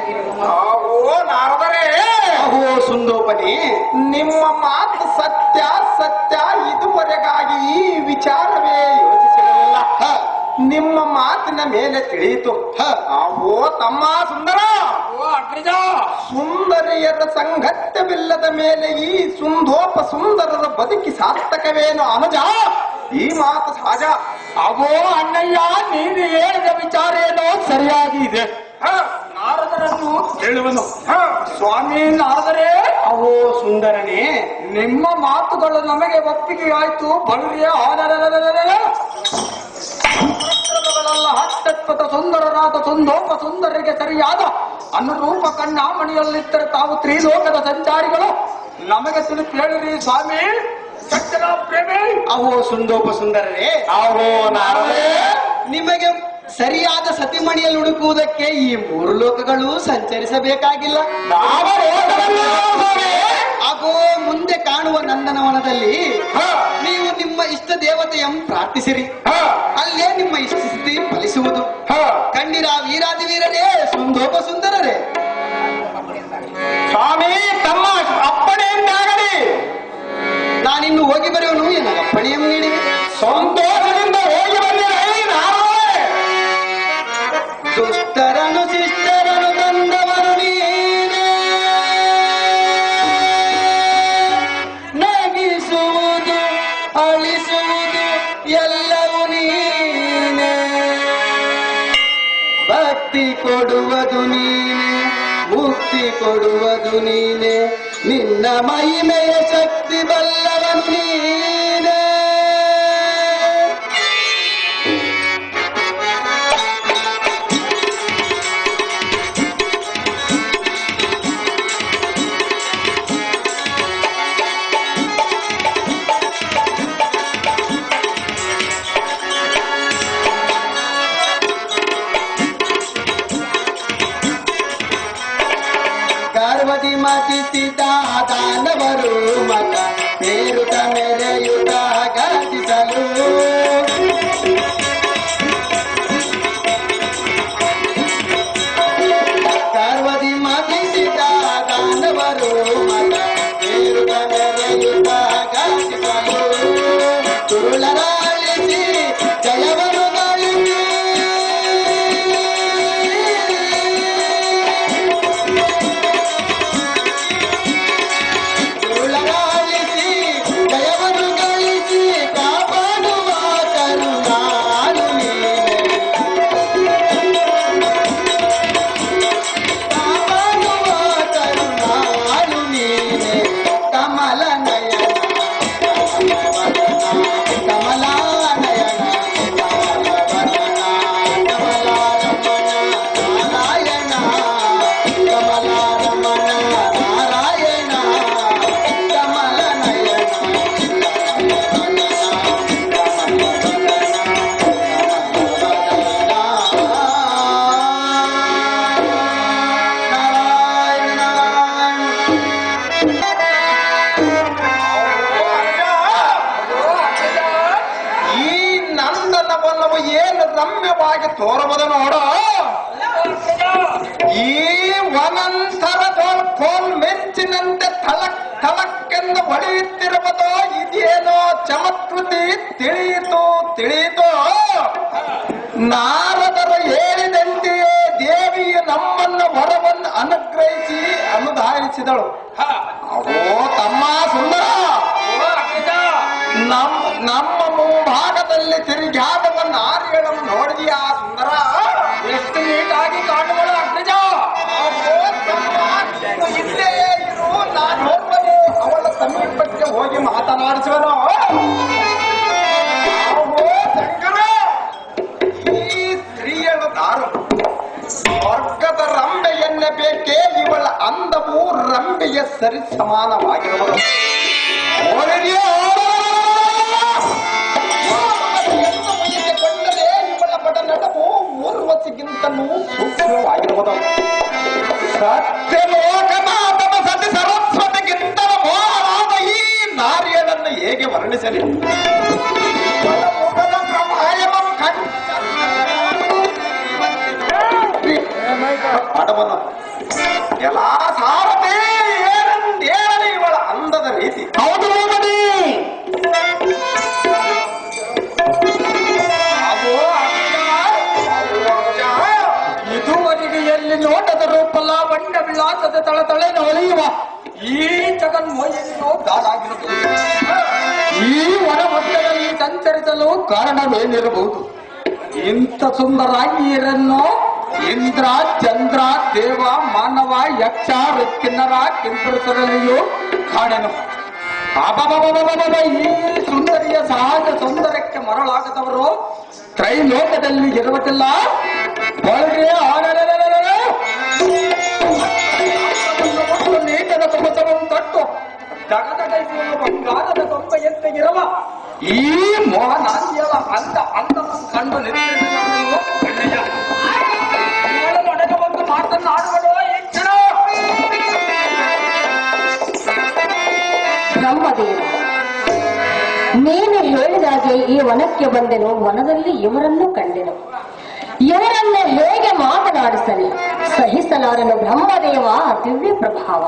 ಓ ನಾರದರೆ, ಅಹೋ ಸುಂದೋಪನಿ, ನಿಮ್ಮ ಮಾತು ಸತ್ಯ ಸತ್ಯ. ಇದುವರೆಗಾಗಿ ಈ ವಿಚಾರವೇ ಯೋಚಿಸಿರಲಿಲ್ಲ. ನಿಮ್ಮ ಮಾತಿನ ಮೇಲೆ ತಿಳಿಯಿತು. ಓ ತಮ್ಮ ಸುಂದರ, ಸುಂದರಿಯರ ಸಂಗತ್ಯವಿಲ್ಲದ ಮೇಲೆ ಈ ಸುಂದೋಪ ಸುಂದರರ ಬದುಕಿ ಸಾರ್ಥಕವೇನು ಅನುಜ? ಈ ಮಾತು ಸಹಜ. ಅವೋ ಅಣ್ಣಯ್ಯ, ನೀನು ಹೇಳಿದ ವಿಚಾರ ಏನೋ ಸರಿಯಾಗಿ ಇದೆ. ನಾರದರನ್ನು ಕೇಳುವನು. ಸ್ವಾಮಿ ನಾರದರೆ, ಅಹೋ ಸುಂದರನೇ, ನಿಮ್ಮ ಮಾತುಗಳು ನಮಗೆ ಒಪ್ಪಿಗೆ ಆಯ್ತು. ಬಳ್ಳಿಯ ಹತ್ತತ್ವದ ಸುಂದರನಾದ ಸುಂದೋಪ ಸುಂದರಿಗೆ ಸರಿಯಾದ ಅನುರೂಪ ಕಣ್ಣಾಮಣಿಯಲ್ಲಿದ್ದರೆ ತಾವು ತ್ರಿಲೋಕದ ಸಂಚಾರಿಗಳು. ನಮಗೆ ತಿಳಿದು ಹೇಳಿರಿ ಸ್ವಾಮಿ. ಸಜ್ಜನ ಪ್ರೇಮಿ, ಅಹೋ ಸುಂದೋಪ ಸುಂದರರೇ, ಅವೋ ನಾರದರೆ, ನಿಮಗೆ ಸರಿಯಾದ ಸತಿಮಣಿಯಲ್ಲಿ ಹುಡುಕುವುದಕ್ಕೆ ಈ 3 ಲೋಕಗಳು ಸಂಚರಿಸಬೇಕಾಗಿಲ್ಲ. ಹಾಗೂ ಮುಂದೆ ಕಾಣುವ ನಂದನವನದಲ್ಲಿ ನೀವು ನಿಮ್ಮ ಇಷ್ಟ ದೇವತೆಯನ್ನು ಪ್ರಾರ್ಥಿಸಿರಿ. ಅಲ್ಲೇ ನಿಮ್ಮ ಇಷ್ಟ ಸ್ಥಿತಿ ಫಲಿಸುವುದು. ಕಂಡಿರ ವೀರಾದಿ ವೀರರೇ, ಸುಂದೋಪ ಸುಂದರರೇ, ಸ್ವಾಮಿ ತಮ್ಮ ಅಪ್ಪಣೆಯಿಂದಾಗಲಿ ನಾನಿನ್ನು ಹೋಗಿ ಬರೆಯುವನು ಎನ್ನ ಅಪ್ಪಣೆಯನ್ನು ನೀಡಿ ಸಂತೋಷದಿಂದ ಹೋಗಿ ಬಂದಿರೇ. ದುಷ್ಟರನು ಶಿಷ್ಟರನು ತಂದವನು ನೀನೇ, ನಗಿಸುವುದು ಅಳಿಸುವುದು ಎಲ್ಲವೂ ನೀನೇ, ಭಕ್ತಿ ಕೊಡುವುದು ನೀನೆ, ಮುಕ್ತಿ ಕೊಡುವುದು ನೀನೆ, ನಿನ್ನ ಮಹಿಮೆಯ ಶಕ್ತಿ ಬಲ್ಲವನು ನೀನೆ. ಗರ್ವದಿ ಮತಿಸಿದ ದಾನವರು ಮತ ಬೇರುತ ಮೆರೆಯುತ್ತ ಗರ್ಜಿಸಲು, ಗರ್ವದಿ ಮತಿಸಿದ ದಾನವರು ಮತ ಬೇರುತ ಮೆರೆಯುತ್ತ ಗರ್ಜಿಸಲು, ತುರುಳರಾಳಿಸಿ ಜಯವನ್ನು ಗಳಿಸಿ ರಮ್ಯವಾಗಿ ತೋರಬಹುದು ನೋಡೋ. ಈ ವನಂತರ ಕೋಲ್ ಮೆಂಚಿನಂತೆ ಥಳಕ್ ಥಳಕ್ಕೆಂದು ಹೊಳೆಯುತ್ತಿರುವುದೋ ಇದೇನೋ ಚಮತ್ಕೃತಿ ತಿಳಿಯಿತು ತಿಳಿಯಿತು. ನಾರದರು ಹೇಳಿದಂತೆಯೇ ದೇವಿಯು ನಮ್ಮನ್ನು ವರವನ್ನು ಅನುಗ್ರಹಿಸಿ ಅನುದಾನಿಸಿದಳು. ಅವೋ ತಮ್ಮ ಸುಂದರ, ನಮ್ಮ ಮುಂಭಾಗದಲ್ಲಿ ತಿರುಗಾಡುವ ನಾರಿಗಳನ್ನು ನೋಡಿದೆಯಾ ಸುಂದರ? ಎಷ್ಟು ನೀಟಾಗಿ ಕಾಣುವಳು ಅಗ್ರಜ. ಇಲ್ಲೇ ಇರು, ನಾನು ಹೋಗ್ಬನಿ ಅವಳ ಸಮೀಪಕ್ಕೆ ಹೋಗಿ ಮಾತನಾಡಿಸುವನು. ಶಂಕರ, ಈ ಸ್ತ್ರೀಯಳು ದಾರು ಸ್ವರ್ಗದ ರಂಬೆಯನ್ನೇ ಬೇಕೇ, ಇವಳ ಅಂದವು ರಂಬೆಯ ಸರಿ ಸಮಾನವಾಗಿರುವುದು. ಕೊಂಡರೆ ಇವಳ ಬಡ ನಡವು ಊರ್ವಶಿಗಿಂತಲೂ ಸೂಕ್ಷ್ಮವಾಗಿರುವುದು. ಸತ್ಯಲೋಕನಾಥನ ಸತಿ ಸರಸ್ವತಿಗಿಂತಲೂ ಮೋಹವಾದ ಈ ನಾರಿಯಳನ್ನು ಹೇಗೆ ವರ್ಣಿಸಲಿ? ಮುಖದ ಪ್ರಭಾಯವ ಬಡವನು ಎಲ್ಲ ಸಾರತೆ ಏನಂದೇಳಲಿ ಇವಳ ಅಂದದ ರೀತಿ. ಹೌದು ಮಗನೇ. ಇದುವರೆಗೆ ಎಲ್ಲಿ ನೋಟದ ರೂಪ ಲಾವಣ್ಯ ವಿಳಾಸದ ತಳತಳೆನ ಹೊಳೆಯುವ ಈ ಜಗನ್ಮೋಹಿನಿಯು ದಾರಾಗಿರಬಹುದು. ಈ ವನಮಧ್ಯದಲ್ಲಿ ಸಂಚರಿಸಲು ಕಾರಣವೇನಿರಬಹುದು? ಇಂಥ ಸುಂದರಾಂಗಿಯರನ್ನು ಇಂದ್ರ, ಚಂದ್ರ, ದೇವ, ಮಾನವ, ಯಕ್ಷ, ಕಿನ್ನರ, ಕಿಂಪುರುಷರಲ್ಲಿಯೂ ಕಾಣೆನು. ಈ ಸುಂದರಿಯ ಸಹಜ ಸೌಂದರ್ಯಕ್ಕೆ ಮರಳಾಗದವರು ತ್ರೈಲೋಕದಲ್ಲಿ ಇರುವುದಿಲ್ಲ. ನೀಟದ ಕುಮಸವನ್ನು ತಟ್ಟು ಜಗದಗೈಸುವ ಬಂಗಾರದ ಗೊಂಬೆಯಂತೆ ಇರುವ ಈ ಮೋಹನಾಂಗಿಯರ ಅಂದವನ್ನು ಕಂಡು ನಿಂತಿರುವ ಮನೆಗೆ ಬಂದು ಮಾತನಾಡುವುದು ಈ ಕ್ಷಣ. ಬ್ರಹ್ಮದೇವ, ನೀನು ಹೇಳಿದಾಗೆ ಈ ವನಕ್ಕೆ ಬಂದೆನು. ವನದಲ್ಲಿ ಇವರನ್ನು ಕಂಡೆನು. ಇವರನ್ನು ಹೇಗೆ ಮಾತನಾಡಿಸಲಿ? ಸಹಿಸಲಾರನು ಬ್ರಹ್ಮದೇವ ದಿವ್ಯ ಪ್ರಭಾವ.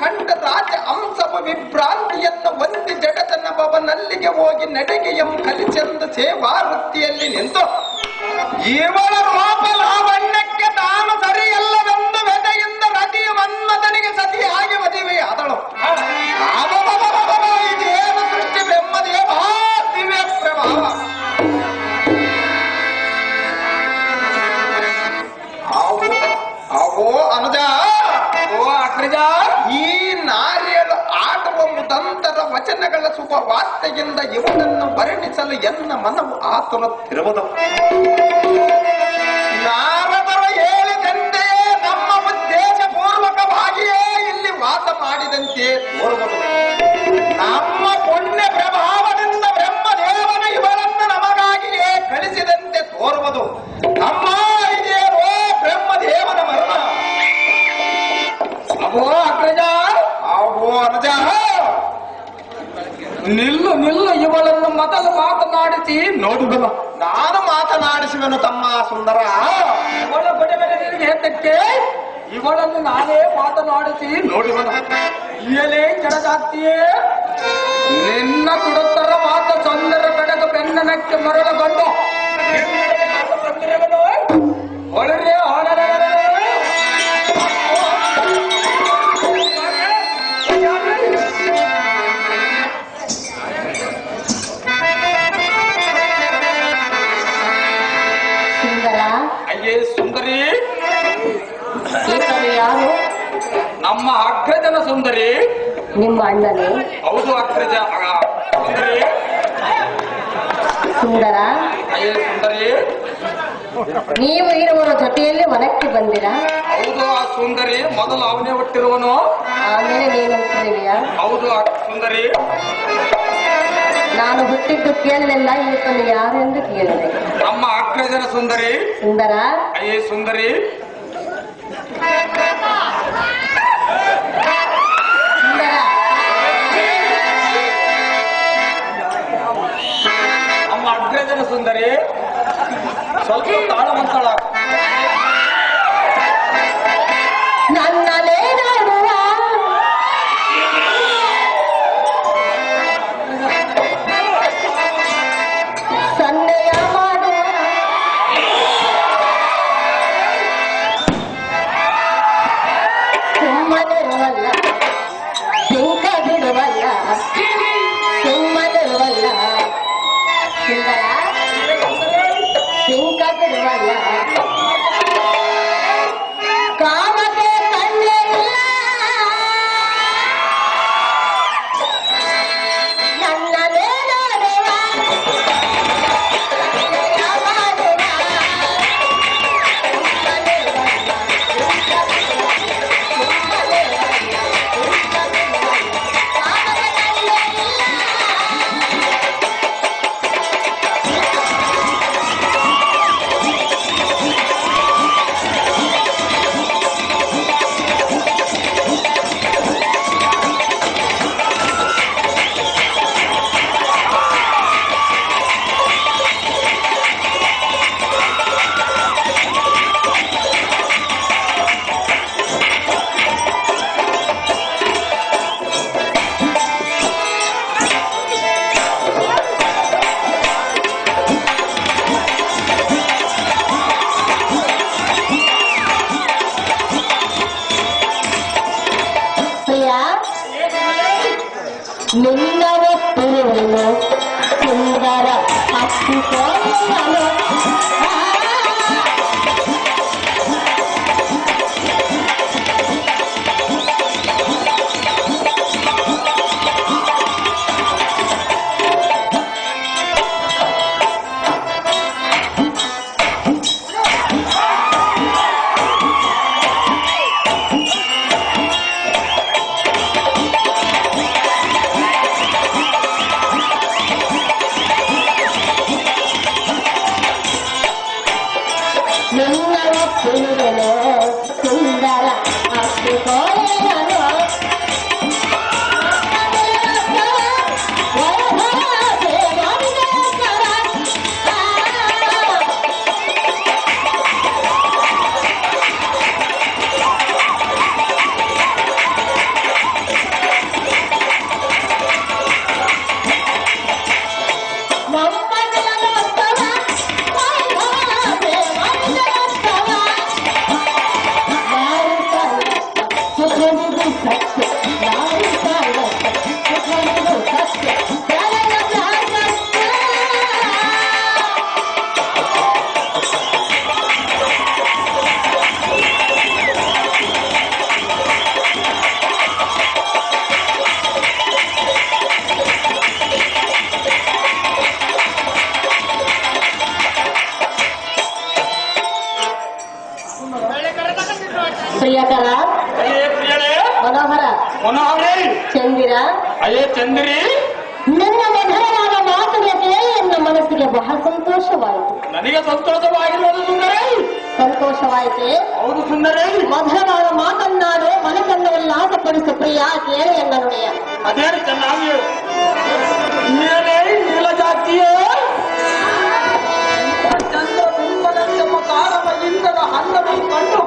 ಕಂಡ ರಾಜ ಅಂಶವ ವಿಭ್ರಾಂತಿಯನ್ನು ಒಂದಿ ಜಗತನ ಭವನಲ್ಲಿಗೆ ಹೋಗಿ ನಡಿಗೆಯಂ ಕಲಿಚಂದ ಸೇವಾ ವೃತ್ತಿಯಲ್ಲಿ ನಿಂತು ಇವಳ ರೂಪ ಲಾವಣ್ಯಕ್ಕೆ ತಾನು ಸರಿಯಲ್ಲವೆಂದು ವ್ಯತೆಯಿಂದ ರತಿ ಮನ್ಮಥನಿಗೆ ಸತಿಯಾಗಿ ಮದುವೆಯಾದಳು. ಇದೇನು ಸೃಷ್ಟಿ ಬ್ರಹ್ಮದೇವ ದಿವ್ಯ ಪ್ರಭಾವ. ಅನುಜ, ಈ ನಾರಿಯರು ಆಡುವ ಮುದಂತರ ವಚನಗಳ ಶುಭ ವಾರ್ತೆಯಿಂದ ಇವನನ್ನು ವರ್ಣಿಸಲು ಎನ್ನ ಮನವು ಆತುರುತ್ತಿರುವುದು. ನಾರದರು ಹೇಳಿದಂತೆಯೇ ನಮ್ಮ ಉದ್ದೇಶ ಪೂರ್ವಕವಾಗಿಯೇ ಇಲ್ಲಿ ವಾಸ ಮಾಡಿದಂತೆಯೇ ತೋರುವುದು. ನಮ್ಮ ಪುಣ್ಯ ಪ್ರಭಾವದಿಂದ ಬ್ರಹ್ಮದೇವನ ಇವರನ್ನು ನಮಗಾಗಿಯೇ ಕಳಿಸಿದಂತೆ ತೋರುವುದು. ನಮ್ಮ ಇದೇನೋ ಬ್ರಹ್ಮದೇವನ ಮರಣ. ನಿಲ್ಲು ನಿಲ್ಲು, ಇವಳನ್ನು ಮೊದಲು ಮಾತನಾಡಿಸಿ ನೋಡುವನು. ನಾನು ಮಾತನಾಡಿಸುವೆನು ತಮ್ಮ ಸುಂದರ. ಇವಳ ಬಡಬಡಿಗೆ ಹೇತಕ್ಕೆ ಇವಳನ್ನು ನಾನೇ ಮಾತನಾಡಿಸಿ ನೋಡುವನು. ಇಯಲೇ ಕೆಳಗಾಗ್ತಿಯೇ ನಿನ್ನ ತುಡುತ್ತರ ಮಾತ ಸುಂದರ ಬೆಡಗ ಬೆನ್ನನಕ್ಕೆ ಮರಳಗೊಂಡು ಹೊಳರೆ ಸುಂದರಿ. ಯಾರು? ನಮ್ಮ ಅಗ್ರಜನ ಸುಂದರಿ. ನಿಮ್ಮ ಅಣ್ಣನೇ? ಹೌದು, ಅಗ್ರಜ ಸುಂದರಿ. ಸುಂದರ, ಸುಂದರಿ, ನೀವು ಇರುವವರ ಜೊತೆಯಲ್ಲಿ ವನಕ್ಕೆ ಬಂದಿರಾ? ಹೌದು ಆ ಸುಂದರಿ. ಮೊದಲು ಅವನೇ ಹುಟ್ಟಿರುವನು, ಆಮೇಲೆ ನೀನು ಹುಟ್ಟಿದೀಯಾ? ಹೌದು ಸುಂದರಿ. ನಾನು ಹುಟ್ಟಿದ್ದು ಕೇಳಲಿಲ್ಲ, ಇವತ್ತನ್ನು ಯಾರೆಂದು ಕೇಳಿದೆ. ನಮ್ಮ ಅಗ್ರಜನ ಸುಂದರಿ. ಸುಂದರ, ಸುಂದರಿ. ಸುಂದರ, ನಮ್ಮ ಅಗ್ರಜನ ಸುಂದರಿ ಸ್ವಲ್ಪ ತಾಳವಂತಳ. ನನ್ನಲೇ ನೋಡುವ ಸನ್ನೆಯ ಮಾಡುವ ನಿನ್ನವತ್ತಿರುವೆನು ಸುಂದರ ಅಪ್ಪಿಕೊಳ್ಳಲು ನಿನ್ನವತ್ತಿರುವೆನು ಸುಂದರ ಅಪ್ಪಿಕೊಳ್ಳಲು ಪ್ರಿಯಕರ ಅಯ್ಯೇ ಪ್ರಿಯಳೇ, ಮನೋಹರ ಮನೋಹರೇ, ಚಂದಿರ ಅಯ್ಯೇ ಚಂದ್ರಿ, ನನ್ನ ಮಧುರವಾದ ಮಾತುಗಳ ಕೇಳಿ ನನ್ನ ಮನಸ್ಸಿಗೆ ಬಹಳ ಸಂತೋಷವಾಯಿತು. ನನಗೆ ಸಂತೋಷವಾಗಿರೋದು ಸುಂದರೇ. ಸಂತೋಷವಾಯಿತೆ. ಹೌದು ಸುಂದರೇ, ಮಧುರವಾದ ಮಾತನ್ನಾಡು ಮನಸ್ಸನ್ನೆಲ್ಲ ಆಸಪಡಿಸು ಪ್ರಿಯ ಕೇಳಿ ಎನ್ನ ನುಡಿಯ. ಅದೇನು ಚೆನ್ನಾಗಿ ನೀಲೇ ನೀಲ ಜಾತಿಯೇ ಚಂದ್ರ ಬಿಂಬನಂತೆ ಕಾರಮ ಇಂದದ ಹನ್ನವು ಕಂಡು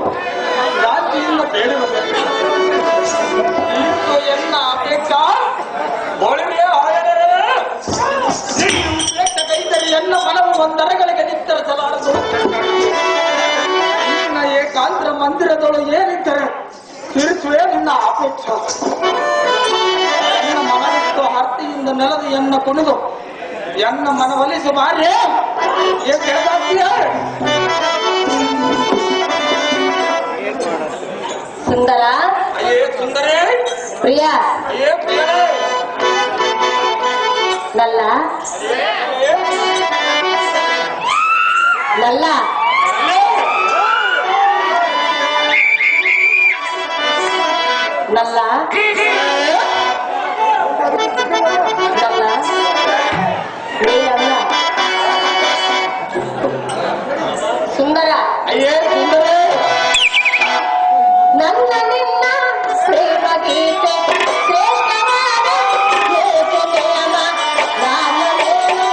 ಜಾತಿಯಿಂದ ಬೇಡಿರಬೇಕು. ಎನ್ನ ಅಪೇಕ್ಷ ಒಳಗೆ ಆಯದರೆ ಕೈತರಿ ಎನ್ನ ಮನವು ಒಂದರಗಳಿಗೆ ನಿತ್ತರಿಸಲಾರದು. ನಿನ್ನ ಏಕಾಂತರ ಮಂದಿರದೊಳು ಏನಿದ್ದರೆ ತಿರುಚುವೆ ನಿನ್ನ ಅಪೇಕ್ಷ. ಎನ್ನ ಮನವಿಟ್ಟು ಹರ್ತಿಯಿಂದ ನೆಲದು ಎನ್ನ ಕುಣಿದು ಎನ್ನ ಮನವೊಲಿಸಿ ಮಾರಿ ಕೆಳಗಾಗ್ತೀಯ. ಸುಂದರ ಅಯ್ಯೇ ಸುಂದರೇ, ಪ್ರಿಯ ಅಯ್ಯೇ ಪ್ರಿಯಳೇ, ನಲ್ಲ ನಲ್ಲ ನಲ್ಲ ನಲ್ಲ ನೀನಲ್ಲ ಸುಂದರ ಅಯ್ಯೇ ಸುಂದರೇ, ನನ್ನ ನಿನ್ನ ಪ್ರೇಮ ಗೀತೆ ಶ್ರೇಷ್ಠವಾದ ಏಕೆ ಪ್ರೇಮ ನಾನವೇನು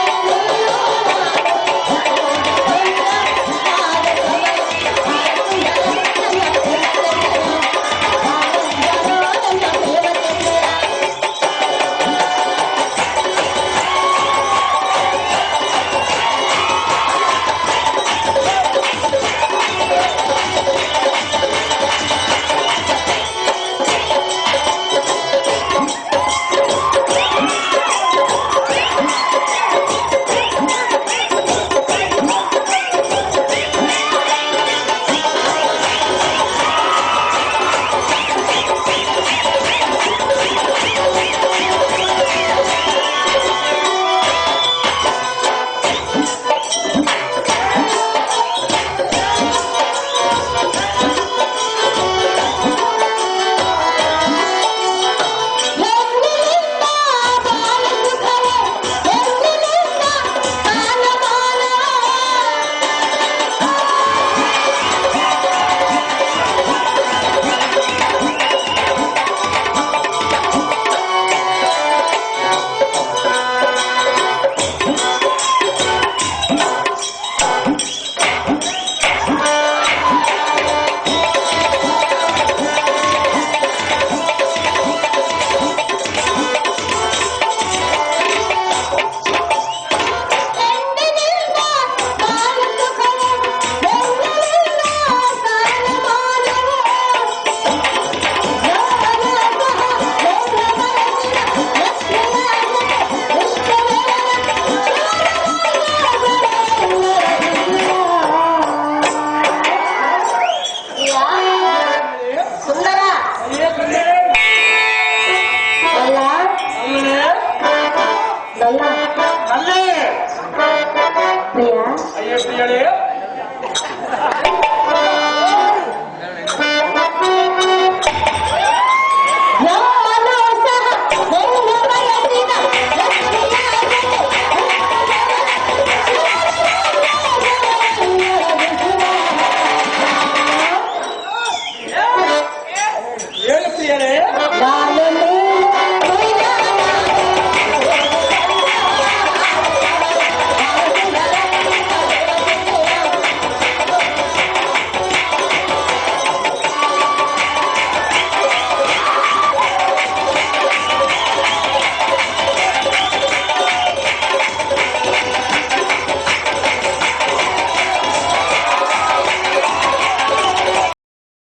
ಸುಂದರ ಅಯ್ಯೇ ಸುಂದರ ಅಲ್ಲ ಅಲ್ಲೇ ಪ್ರಿಯ ಅಯ್ಯೇ ಪ್ರಿಯಳೇ